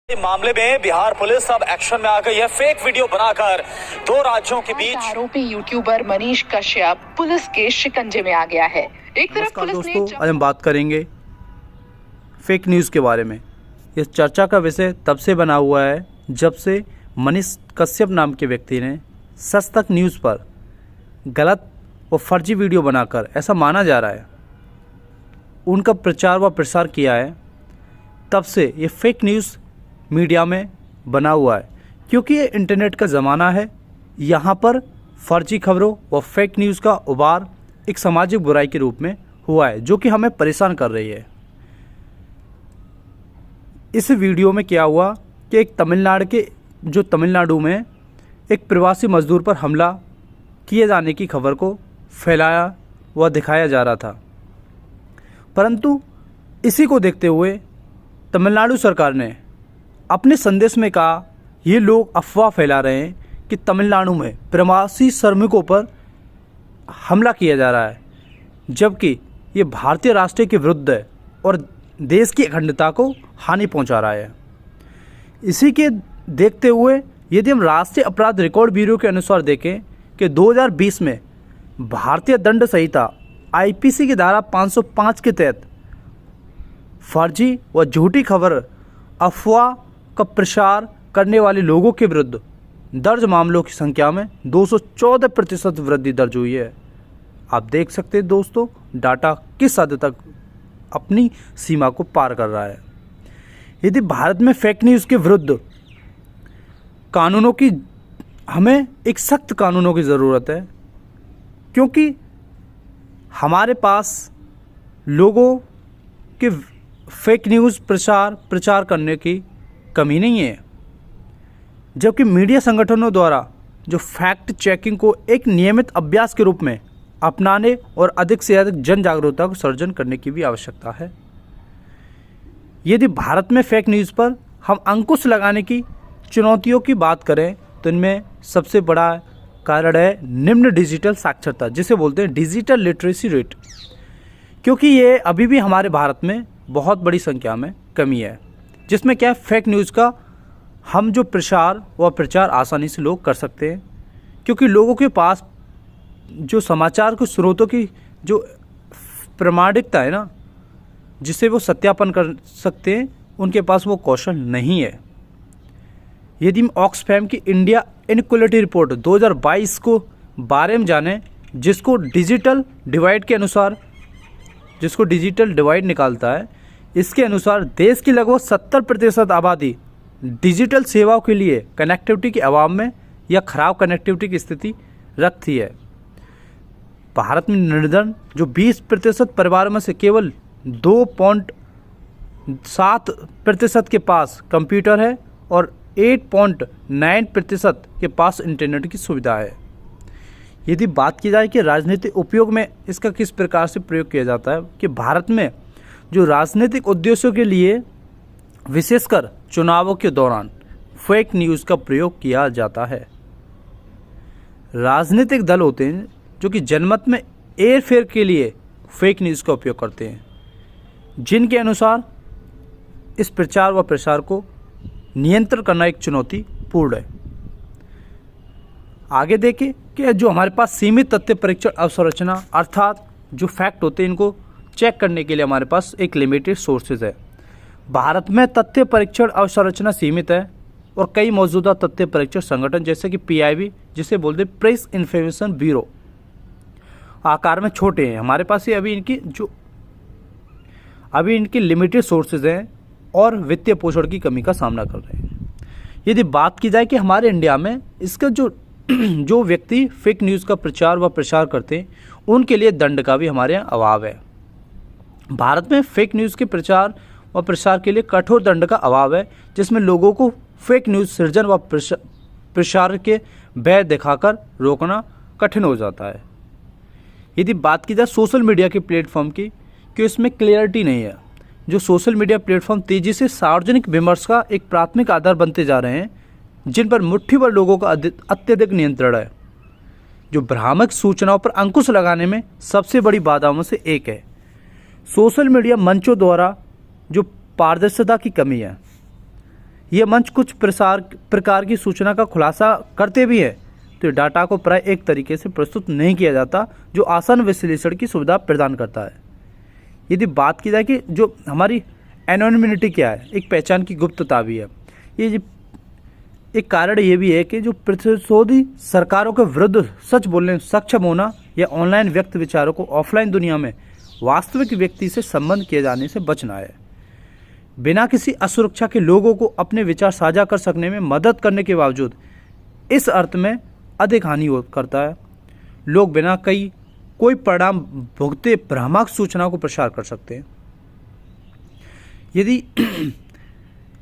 मामले में बिहार पुलिस अब एक्शन में आ गई है। फेक वीडियो बनाकर दो राज्यों के बीच आरोपी यूट्यूबर मनीष कश्यप पुलिस के शिकंजे में आ गया है। एक तरफ पुलिस दोस्तों, आज हम बात करेंगे फेक न्यूज़ के बारे में। यह चर्चा का विषय तब से बना हुआ है जब से मनीष कश्यप नाम के व्यक्ति ने सच तक न्यूज़ पर गलत व फर्जी वीडियो बनाकर, ऐसा माना जा रहा है, उनका प्रचार व प्रसार किया है। तब से ये फेक न्यूज़ मीडिया में बना हुआ है, क्योंकि ये इंटरनेट का ज़माना है। यहाँ पर फर्जी खबरों व फेक न्यूज़ का उबार एक सामाजिक बुराई के रूप में हुआ है, जो कि हमें परेशान कर रही है। इस वीडियो में क्या हुआ कि एक तमिलनाडु में एक प्रवासी मजदूर पर हमला किए जाने की खबर को फैलाया व दिखाया जा रहा था, परंतु इसी को देखते हुए तमिलनाडु सरकार ने अपने संदेश में कहा, ये लोग अफवाह फैला रहे हैं कि तमिलनाडु में प्रवासी श्रमिकों पर हमला किया जा रहा है, जबकि ये भारतीय राष्ट्र के विरुद्ध है और देश की अखंडता को हानि पहुंचा रहा है। इसी के देखते हुए यदि हम राष्ट्रीय अपराध रिकॉर्ड ब्यूरो के अनुसार देखें कि 2020 में भारतीय दंड संहिता आईपीसी की धारा 505 के तहत फर्जी व झूठी खबर, अफवाह का प्रसार करने वाले लोगों के विरुद्ध दर्ज मामलों की संख्या में 214% वृद्धि दर्ज हुई है। आप देख सकते हैं दोस्तों, डाटा किस हद तक अपनी सीमा को पार कर रहा है। यदि भारत में फेक न्यूज़ के विरुद्ध कानूनों की, हमें एक सख्त कानूनों की ज़रूरत है, क्योंकि हमारे पास लोगों के फेक न्यूज़ प्रचार करने की कमी नहीं है, जबकि मीडिया संगठनों द्वारा जो फैक्ट चेकिंग को एक नियमित अभ्यास के रूप में अपनाने और अधिक से अधिक जन जागरूकता को सर्जन करने की भी आवश्यकता है। यदि भारत में फेक न्यूज़ पर हम अंकुश लगाने की चुनौतियों की बात करें तो इनमें सबसे बड़ा कारण है निम्न डिजिटल साक्षरता, जिसे बोलते हैं डिजिटल लिटरेसी रेट, क्योंकि ये अभी भी हमारे भारत में बहुत बड़ी संख्या में कमी है, जिसमें क्या है, फेक न्यूज़ का हम जो प्रचार आसानी से लोग कर सकते हैं, क्योंकि लोगों के पास जो समाचार के स्रोतों की जो प्रामाणिकता है ना, जिसे वो सत्यापन कर सकते हैं, उनके पास वो कौशल नहीं है। यदि हम ऑक्सफैम की इंडिया इनइक्वालिटी रिपोर्ट 2022 को बारे में जानें, जिसको डिजिटल डिवाइड निकालता है, इसके अनुसार देश की लगभग 70% आबादी डिजिटल सेवाओं के लिए कनेक्टिविटी के अभाव में या खराब कनेक्टिविटी की स्थिति रखती है। भारत में निर्धन जो 20% परिवारों में से केवल 2.7% के पास कंप्यूटर है और 8.9% के पास इंटरनेट की सुविधा है। यदि बात की जाए कि राजनीतिक उपयोग में इसका किस प्रकार से प्रयोग किया जाता है, कि भारत में जो राजनीतिक उद्देश्यों के लिए विशेषकर चुनावों के दौरान फेक न्यूज़ का प्रयोग किया जाता है। राजनीतिक दल होते हैं जो कि जनमत में हेरफेर के लिए फेक न्यूज़ का उपयोग करते हैं, जिनके अनुसार इस प्रचार व प्रसार को नियंत्रण करना एक चुनौतीपूर्ण है। आगे देखें कि जो हमारे पास सीमित तथ्य परीक्षण अवसंरचना, अर्थात जो फैक्ट होते हैं, इनको चेक करने के लिए हमारे पास एक लिमिटेड सोर्सेज है। भारत में तथ्य परीक्षण अवसंरचना सीमित है और कई मौजूदा तथ्य परीक्षण संगठन जैसे कि पीआईबी, जिसे बोलते हैं प्रेस इन्फॉर्मेशन ब्यूरो, आकार में छोटे हैं हमारे पास। ये अभी इनकी लिमिटेड सोर्सेज हैं और वित्तीय पोषण की कमी का सामना कर रहे हैं। यदि बात की जाए कि हमारे इंडिया में इसका जो व्यक्ति फेक न्यूज़ का प्रचार व प्रसार करते हैं, उनके लिए दंड का भी हमारे यहाँ अभाव है। भारत में फेक न्यूज़ के प्रचार व प्रसार के लिए कठोर दंड का अभाव है, जिसमें लोगों को फेक न्यूज़ सृजन व प्रसार के भय दिखाकर रोकना कठिन हो जाता है। यदि बात की जाए सोशल मीडिया के प्लेटफॉर्म की, कि इसमें क्लियरिटी नहीं है। जो सोशल मीडिया प्लेटफॉर्म तेज़ी से सार्वजनिक विमर्श का एक प्राथमिक आधार बनते जा रहे हैं, जिन पर मुट्ठी भर लोगों का अत्यधिक नियंत्रण है, जो भ्रामक सूचनाओं पर अंकुश लगाने में सबसे बड़ी बाधाओं में से एक है। सोशल मीडिया मंचों द्वारा जो पारदर्शिता की कमी है, ये मंच कुछ प्रकार की सूचना का खुलासा करते भी हैं, तो डाटा को प्राय एक तरीके से प्रस्तुत नहीं किया जाता जो आसान विश्लेषण की सुविधा प्रदान करता है। यदि बात की जाए कि जो हमारी एनोनिमिटी क्या है, एक पहचान की गुप्तता भी है। ये एक कारण ये भी है कि जो प्रतिशोधी सरकारों के विरुद्ध सच बोलने में सक्षम होना या ऑनलाइन व्यक्त विचारों को ऑफलाइन दुनिया में वास्तविक व्यक्ति से संबंध किए जाने से बचना है। बिना किसी असुरक्षा के लोगों को अपने विचार साझा कर सकने में मदद करने के बावजूद इस अर्थ में अधिक हानि करता है। लोग बिना कोई परिणाम भुगते भ्रामक सूचना को प्रसार कर सकते हैं। यदि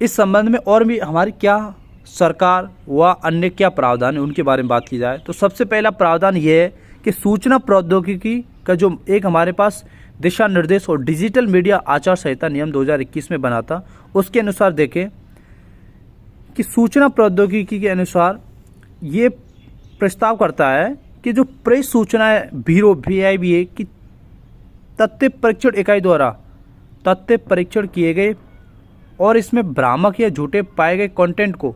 इस संबंध में और भी हमारी क्या सरकार व अन्य क्या प्रावधान है उनके बारे में बात की जाए तो सबसे पहला प्रावधान ये है कि सूचना प्रौद्योगिकी का जो एक हमारे पास दिशा निर्देश और डिजिटल मीडिया आचार संहिता नियम 2021 में बना था, उसके अनुसार देखें कि सूचना प्रौद्योगिकी के अनुसार ये प्रस्ताव करता है कि जो प्रेस सूचनाएं ब्यूरो VIBA की तथ्य परीक्षण इकाई द्वारा तथ्य परीक्षण किए गए और इसमें भ्रामक या झूठे पाए गए कंटेंट को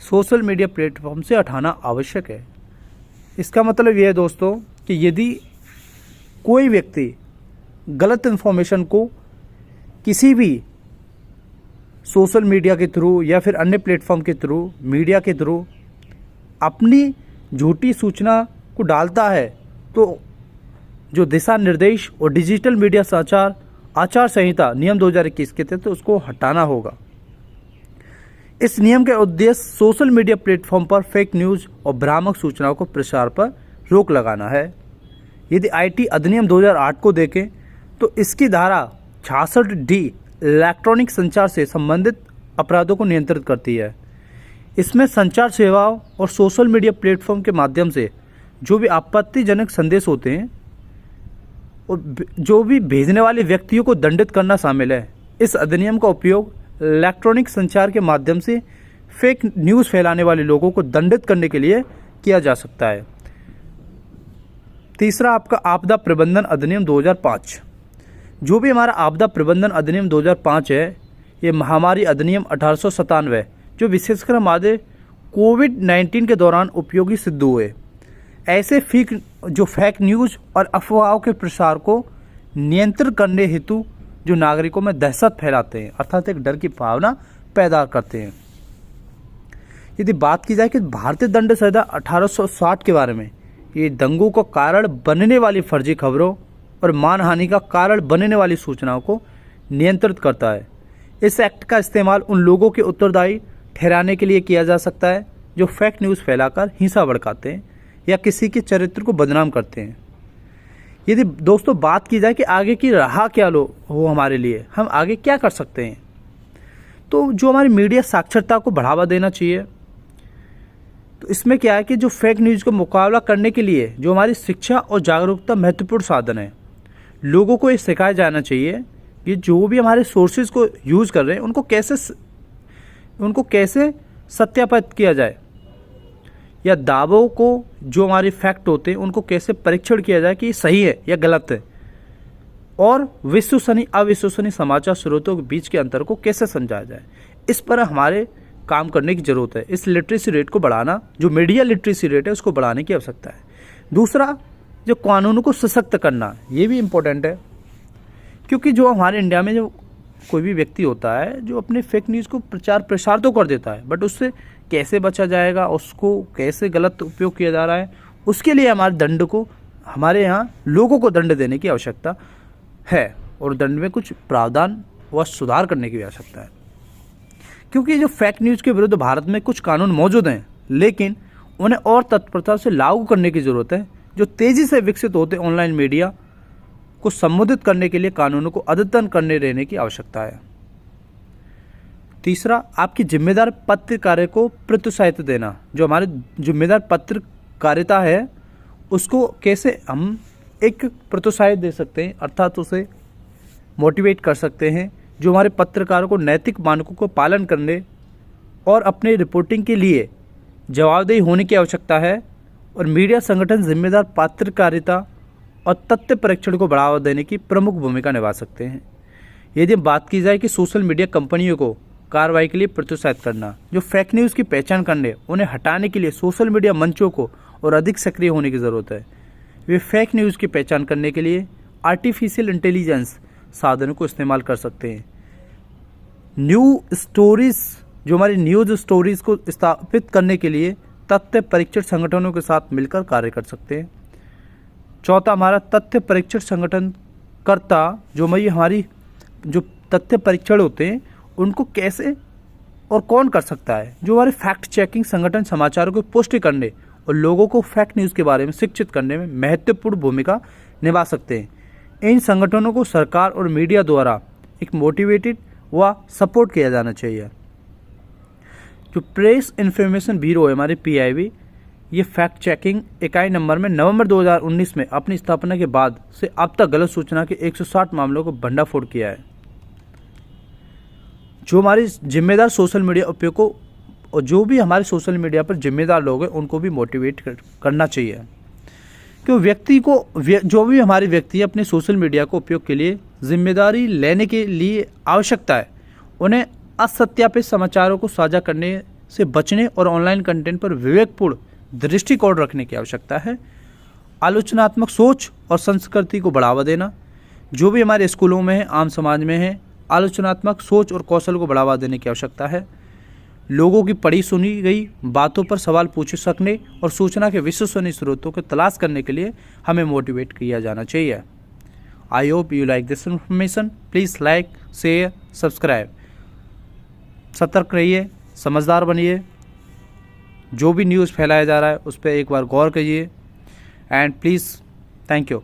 सोशल मीडिया प्लेटफॉर्म से हटाना आवश्यक है। इसका मतलब यह है दोस्तों कि यदि कोई व्यक्ति गलत इन्फॉर्मेशन को किसी भी सोशल मीडिया के थ्रू या फिर अन्य प्लेटफॉर्म के थ्रू मीडिया के थ्रू अपनी झूठी सूचना को डालता है तो जो दिशा निर्देश और डिजिटल मीडिया आचार संहिता नियम 2021 के तहत उसको हटाना होगा। इस नियम का उद्देश्य सोशल मीडिया प्लेटफॉर्म पर फेक न्यूज़ और भ्रामक सूचनाओं को प्रसार पर रोक लगाना है। यदि IT अधिनियम 2008 को देखें तो इसकी धारा 66D इलेक्ट्रॉनिक संचार से संबंधित अपराधों को नियंत्रित करती है। इसमें संचार सेवाओं और सोशल मीडिया प्लेटफॉर्म के माध्यम से जो भी आपत्तिजनक संदेश होते हैं और जो भी भेजने वाले व्यक्तियों को दंडित करना शामिल है। इस अधिनियम का उपयोग इलेक्ट्रॉनिक संचार के माध्यम से फेक न्यूज़ फैलाने वाले लोगों को दंडित करने के लिए किया जा सकता है। तीसरा आपका आपदा प्रबंधन अधिनियम 2005। जो भी हमारा आपदा प्रबंधन अधिनियम 2005 है, ये महामारी अधिनियम 1897 जो विशेषकर हमारे कोविड-19 के दौरान उपयोगी सिद्ध हुए। ऐसे फेक न्यूज़ और अफवाहों के प्रसार को नियंत्रित करने हेतु जो नागरिकों में दहशत फैलाते हैं अर्थात एक डर की भावना पैदा करते हैं। यदि बात की जाए कि भारतीय दंड संहिता 1860 के बारे में, ये दंगों का कारण बनने वाली फर्जी खबरों और मानहानि का कारण बनने वाली सूचनाओं को नियंत्रित करता है। इस एक्ट का इस्तेमाल उन लोगों के उत्तरदायी ठहराने के लिए किया जा सकता है जो फेक न्यूज़ फैलाकर हिंसा भड़काते हैं या किसी के चरित्र को बदनाम करते हैं। यदि दोस्तों बात की जाए कि आगे की राह क्या हो हमारे लिए, हम आगे क्या कर सकते हैं, तो जो हमारी मीडिया साक्षरता को बढ़ावा देना चाहिए। तो इसमें क्या है कि जो फेक न्यूज़ का मुकाबला करने के लिए जो हमारी शिक्षा और जागरूकता महत्वपूर्ण साधन है। लोगों को ये सिखाया जाना चाहिए कि जो भी हमारे सोर्सेज को यूज़ कर रहे हैं उनको कैसे सत्यापित किया जाए, या दावों को जो हमारे फैक्ट होते हैं उनको कैसे परीक्षण किया जाए कि सही है या गलत है, और विश्वसनीय अविश्वसनीय समाचार स्रोतों के बीच के अंतर को कैसे समझाया जाए। इस पर हमारे काम करने की ज़रूरत है। इस लिटरेसी रेट को बढ़ाना, जो मीडिया लिटरेसी रेट है उसको बढ़ाने की आवश्यकता है। दूसरा, जो कानूनों को सशक्त करना, ये भी इम्पोर्टेंट है, क्योंकि जो हमारे इंडिया में जो कोई भी व्यक्ति होता है जो अपने फेक न्यूज़ को प्रचार प्रसार तो कर देता है, बट उससे कैसे बचा जाएगा, उसको कैसे गलत उपयोग किया जा रहा है, उसके लिए हमारे यहाँ लोगों को दंड देने की आवश्यकता है और दंड में कुछ प्रावधान व सुधार करने की आवश्यकता है। क्योंकि जो फेक न्यूज़ के विरुद्ध भारत में कुछ कानून मौजूद हैं, लेकिन उन्हें और तत्परता से लागू करने की ज़रूरत है। जो तेज़ी से विकसित होते ऑनलाइन मीडिया को संबोधित करने के लिए कानूनों को अद्यतन करने रहने की आवश्यकता है। तीसरा, आपकी जिम्मेदार पत्रकारिता को प्रोत्साहित देना। जो हमारे जिम्मेदार पत्रकारिता है उसको कैसे हम एक प्रोत्साहित दे सकते हैं, अर्थात उसे मोटिवेट कर सकते हैं। जो हमारे पत्रकारों को नैतिक मानकों को पालन करने और अपने रिपोर्टिंग के लिए जवाबदेही होने की आवश्यकता है, और मीडिया संगठन जिम्मेदार पत्रकारिता और तथ्य परीक्षण को बढ़ावा देने की प्रमुख भूमिका निभा सकते हैं। यदि बात की जाए कि सोशल मीडिया कंपनियों को कार्रवाई के लिए प्रोत्साहित करना। जो फेक न्यूज़ की पहचान करने उन्हें हटाने के लिए सोशल मीडिया मंचों को और अधिक सक्रिय होने की ज़रूरत है। वे फेक न्यूज़ की पहचान करने के लिए आर्टिफिशियल इंटेलिजेंस साधनों को इस्तेमाल कर सकते हैं। जो हमारी न्यूज़ स्टोरीज को स्थापित करने के लिए तथ्य परीक्षण संगठनों के साथ मिलकर कार्य कर सकते हैं। चौथा, हमारा तथ्य परीक्षण संगठनकर्ता हमारी जो तथ्य परीक्षण होते हैं उनको कैसे और कौन कर सकता है। जो हमारे फैक्ट चेकिंग संगठन समाचारों की पुष्टि करने और लोगों को फैक्ट न्यूज़ के बारे में शिक्षित करने में महत्वपूर्ण भूमिका निभा सकते हैं। इन संगठनों को सरकार और मीडिया द्वारा एक मोटिवेटेड व सपोर्ट किया जाना चाहिए। जो प्रेस इन्फॉर्मेशन ब्यूरो है हमारे PIB, ये फैक्ट चेकिंग इकाई नंबर में नवंबर 2019 में अपनी स्थापना के बाद से अब तक गलत सूचना के 160 मामलों को भंडाफोड़ किया है। जो हमारी जिम्मेदार सोशल मीडिया उपयोग को और जो भी हमारे सोशल मीडिया पर जिम्मेदार लोग हैं उनको भी मोटिवेट करना चाहिए कि जो भी हमारे व्यक्ति अपने सोशल मीडिया को उपयोग के लिए जिम्मेदारी लेने के लिए आवश्यकता है, उन्हें असत्यापित समाचारों को साझा करने से बचने और ऑनलाइन कंटेंट पर विवेकपूर्ण दृष्टिकोण रखने की आवश्यकता है। आलोचनात्मक सोच और संस्कृति को बढ़ावा देना, जो भी हमारे स्कूलों में है, आम समाज में है, आलोचनात्मक सोच और कौशल को बढ़ावा देने की आवश्यकता है। लोगों की पढ़ी सुनी गई बातों पर सवाल पूछ सकने और सूचना के विश्वसनीय स्रोतों को तलाश करने के लिए हमें मोटिवेट किया जाना चाहिए। I hope you like this information. Please like, share, subscribe. सतर्क रहिए, समझदार बनिए। जो भी न्यूज़ फैलाया जा रहा है उस पर एक बार गौर करिए एंड प्लीज़ थैंक यू।